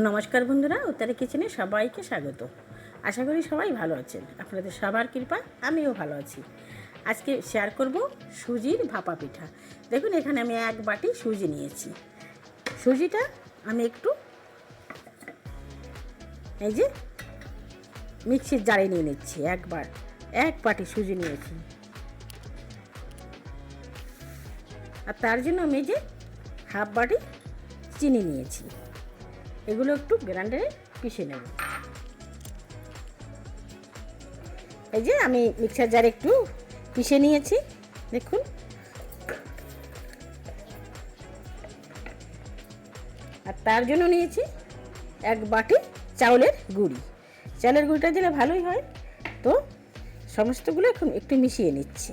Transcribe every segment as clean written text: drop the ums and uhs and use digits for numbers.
নমস্কার বন্ধুরা, উত্তরা কিচেনে সবাইকে স্বাগত। আশা করি সবাই ভালো আছেন। আপনাদের সবার কৃপা আমিও ভালো আছি। আজকে শেয়ার করব সুজির ভাপা পিঠা। দেখুন, এখানে আমি এক বাটি সুজি নিয়েছি। সুজিটা আমি একটু এই যে মিক্সির জারে নিয়ে নিচ্ছি। এক বাটি সুজি নিয়েছি, আর তার জন্য আমি যে হাফ বাটি চিনি নিয়েছি। এগুলো একটু গ্রাইন্ডারে পিষে নেব। এই যে আমি মিক্সার জারে একটু পিষে নিয়েছি, দেখুন। আর তার জন্য নিয়েছি এক বাটি চাউলের গুঁড়ি। চালের গুঁড়িটা দিলে ভালোই হয়। তো সমস্তগুলো এখন একটু মিশিয়ে নিচ্ছি।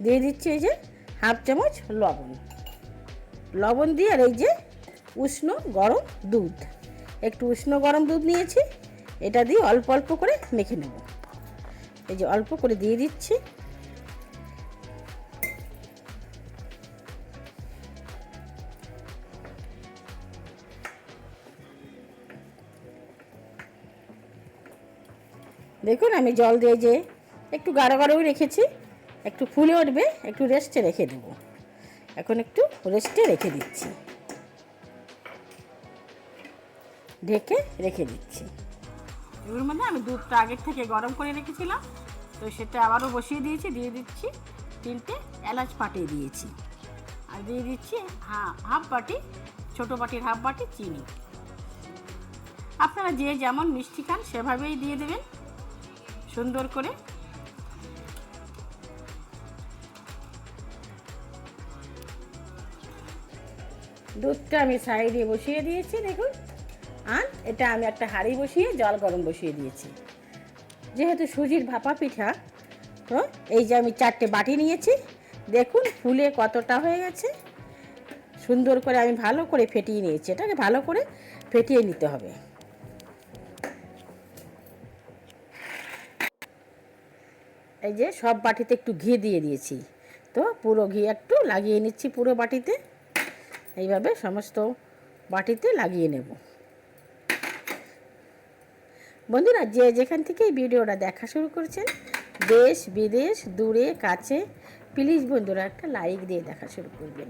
দিয়ে দিচ্ছি এই যে হাফ চামচ লবণ দিয়ে, আর এই যে উষ্ণ গরম দুধ, একটু উষ্ণ গরম দুধ নিয়েছি। এটা দিয়ে অল্প অল্প করে মেখে নেব। এই যে অল্প করে দিয়ে দিচ্ছি। দেখুন, আমি জল দিয়ে যে একটু গাঢ় গাঢ়ই রেখেছি। একটু ফুলে উঠবে, একটু রেস্টে রেখে দেব। এখন একটু রেস্টে রেখে দিচ্ছি, ঢেকে রেখে দিচ্ছি। এগুলোর মধ্যে আমি দুধটা আগের থেকে গরম করে রেখেছিলাম, তো সেটা আবারও বসিয়ে দিয়েছি। দিয়ে দিচ্ছি 3টে এলাচ ফাটিয়ে দিয়েছি, আর দিয়ে দিচ্ছি হাফ বাটি, ছোটো বাটির হাফ বাটি চিনি। আপনারা যে যেমন মিষ্টি খান সেভাবেই দিয়ে দেবেন সুন্দর করে। দুধটা আমি সাইডে বসিয়ে দিয়েছি, দেখুন। আর এটা আমি একটা হাঁড়ি বসিয়ে জল গরম বসিয়ে দিয়েছি। যেহেতু সুজির ভাপা পিঠা, তো এই যে আমি 4টে বাটি নিয়েছি। দেখুন ফুলে কতটা হয়ে গেছে। সুন্দর করে আমি ভালো করে ফেটিয়ে নিয়েছি। এটাকে ভালো করে ফেটিয়ে নিতে হবে। এই যে সব বাটিতে একটু ঘি দিয়ে দিয়েছি, তো পুরো ঘি একটু লাগিয়ে নিচ্ছি পুরো বাটিতে। এইভাবে সমস্ত বাটিতে লাগিয়ে নেব। বন্ধুরা, যে যেখান থেকে এই ভিডিওটা দেখা শুরু করছেন, দেশ বিদেশ দূরে কাছে, প্লিজ বন্ধুরা একটা লাইক দিয়ে দেখা শুরু করবেন।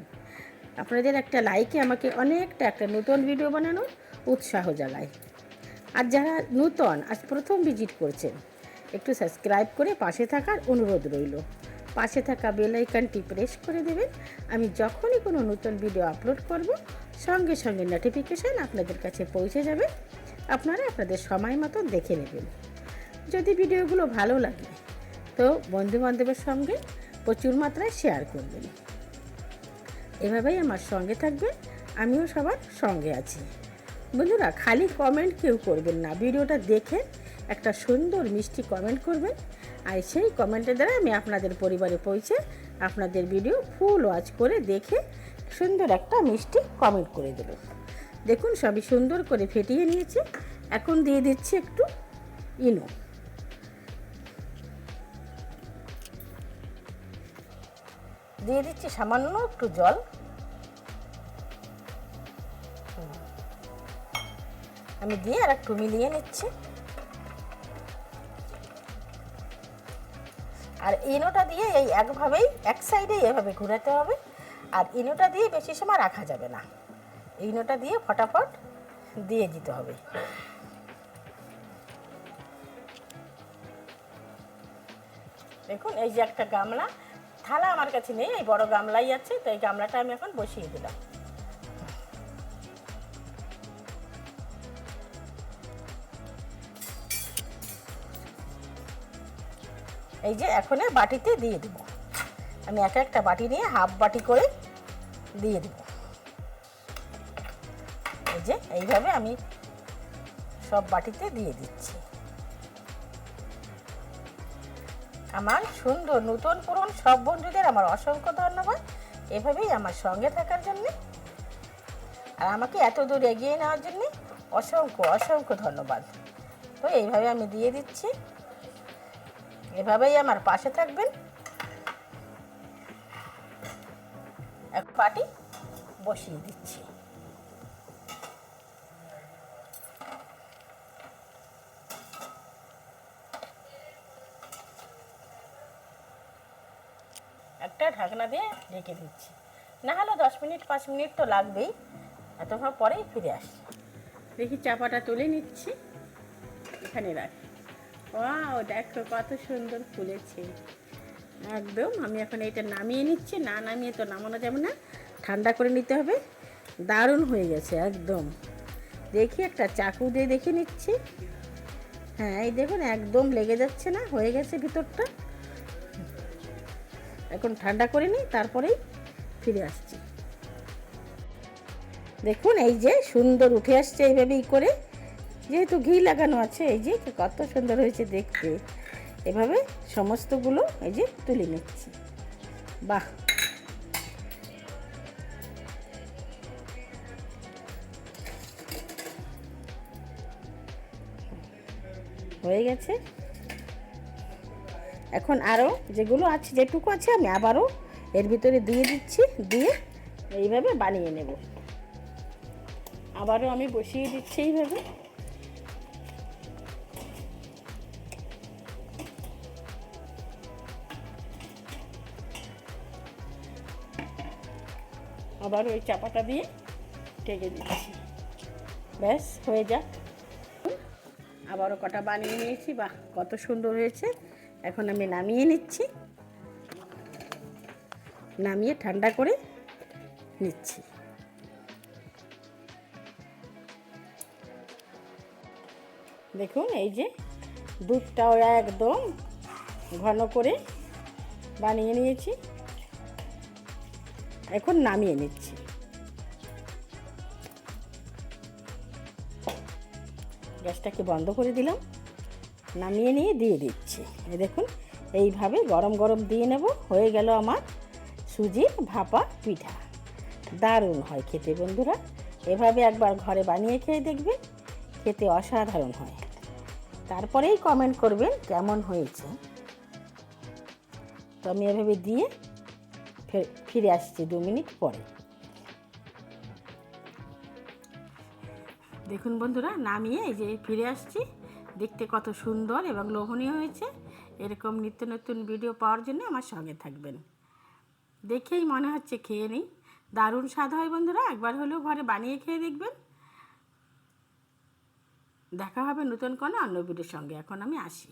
আপনাদের একটা লাইকে আমাকে অনেকটা একটা নতুন ভিডিও বানানোর উৎসাহ জাগায়। আর যারা নতুন আজ প্রথম ভিজিট করছেন, একটু সাবস্ক্রাইব করে পাশে থাকার অনুরোধ রইল। পাশে থাকা বেল আইকনটি প্রেস করে দেবেন। আমি যখনই কোনো নতুন ভিডিও আপলোড করব, সঙ্গে সঙ্গে নোটিফিকেশান আপনাদের কাছে পৌঁছে যাবে। আপনারা আপনাদের সময় মতো দেখে নেবেন। যদি ভিডিওগুলো ভালো লাগে, তো বন্ধুবান্ধবের সঙ্গে প্রচুর মাত্রায় শেয়ার করবেন। এভাবেই আমার সঙ্গে থাকবেন, আমিও সবার সঙ্গে আছি। বন্ধুরা, খালি কমেন্ট কেউ করবেন না, ভিডিওটা দেখে একটা সুন্দর মিষ্টি কমেন্ট করবেন। আর সেই কমেন্টের দ্বারা আমি আপনাদের পরিবারে পৌঁছে আপনাদের ভিডিও ফুল ওয়াচ করে দেখে সুন্দর একটা মিষ্টি কমেন্ট করে দেব। দেখুন, সবই সুন্দর করে ফেটিয়ে নিয়েছি। এখন দিয়ে দিচ্ছি একটু ইনো। দিয়ে দিচ্ছি সামান্য একটু জল। আমি দিয়ে আর একটু মিলিয়ে নিচ্ছি। আর ইনোটা দিয়ে এই একভাবেই এক সাইডেই এভাবে ঘোরাতে হবে। আর ইনোটা দিয়ে বেশি সময় রাখা যাবে না, ইনোটা দিয়ে ফটাফট দিয়ে দিতে হবে। দেখুন, এই যে একটা গামলা, থালা আমার কাছে নেই, এই বড় গামলাই আছে, তো এই গামলাটা আমি এখন বসিয়ে দিলাম। এই যে এখন বাটিতে দিয়ে দেব। আমি একটা বাটি নিয়ে হাফ বাটি করে দিয়ে দেব। এই যে এইভাবে আমি সব বাটিতে দিয়ে দিচ্ছি। আমার সুন্দর নতুন পুরনো সব বন্ধুদের আমার অসংখ্য ধন্যবাদ, এভাবেই আমার সঙ্গে থাকার জন্যে, আর আমাকে এত দূর এগিয়ে নেওয়ার জন্যে অসংখ্য অসংখ্য ধন্যবাদ। তো এইভাবে আমি দিয়ে দিচ্ছি, এভাবেই আমার পাশে থাকবেন। এক পাটি বসিয়ে দিচ্ছি। একটা ঢাকনা দিয়ে ঢেকে দিচ্ছি, না হলে 10 মিনিট 5 মিনিট তো লাগবেই। এতক্ষণ পরেই ফিরে আসছি। দেখি চাপাটা তুলে নিচ্ছি, এখানে রাখি। ওয়াও, দেখো কত সুন্দর ফুলেছে একদম। আমি এখন এটা নামিয়ে নিচ্ছি, না নামিয়ে তো নামানো যাবে না, ঠান্ডা করে নিতে হবে। দারুণ হয়ে গেছে একদম। দেখি একটা চাকু দিয়ে দেখে নিচ্ছি। হ্যাঁ, এই দেখুন একদম লেগে যাচ্ছে না, হয়ে গেছে ভিতরটা। এখন ঠান্ডা করে নিই, তারপরেই ফিরে আসছি। দেখুন এই যে সুন্দর উঠে আসছে এইভাবেই করে, যেহেতু ঘি লাগানো আছে। এই যে কত সুন্দর হয়েছে দেখতে। এভাবে সমস্তগুলো এই যে তুলে নিচ্ছি। বাহ, হয়ে গেছে। এখন আরও যেগুলো আছে, যেটুকু আছে, আমি আবারও এর ভিতরে দিয়ে দিচ্ছি, দিয়ে এইভাবে বানিয়ে নেব। আবারও আমি বসিয়ে দিচ্ছি এইভাবে। আবার ওই চাপাটা দিয়ে ঢেকে দিচ্ছি। ব্যাস, হয়ে যাক। আবারও কটা বানিয়ে নিয়েছি। বাহ, কত সুন্দর হয়েছে। এখন আমি নামিয়ে নিচ্ছি, নামিয়ে ঠান্ডা করে নিচ্ছি। দেখুন এই যে দুধটাও একদম ঘন করে বানিয়ে নিয়েছি। এখন নামিয়ে নিচ্ছি। গ্যাসটাকে বন্ধ করে দিলাম, নামিয়ে নিয়ে দিয়ে দিচ্ছি। এই দেখুন এইভাবে গরম গরম দিয়ে নেব। হয়ে গেল আমার সুজির ভাপা পিঠা। দারুণ হয় খেতে বন্ধুরা, এভাবে একবার ঘরে বানিয়ে খেয়ে দেখবেন, খেতে অসাধারণ হয়। তারপরেই কমেন্ট করবেন কেমন হয়েছে। তো আমি এভাবে দিয়ে ফিরে আসছি 2 মিনিট পরে। দেখুন বন্ধুরা, নামিয়ে এই যে ফিরে আসছি। দেখতে কত সুন্দর এবং লোভনীয় হয়েছে। এরকম নিত্য নতুন ভিডিও পাওয়ার জন্য আমার সঙ্গে থাকবেন। দেখেই মনে হচ্ছে খেয়ে নিই। দারুণ স্বাদ হয় বন্ধুরা, একবার হলেও ঘরে বানিয়ে খেয়ে দেখবেন। দেখা হবে নতুন কোনো অন্য ভিডিওর সঙ্গে। এখন আমি আসি।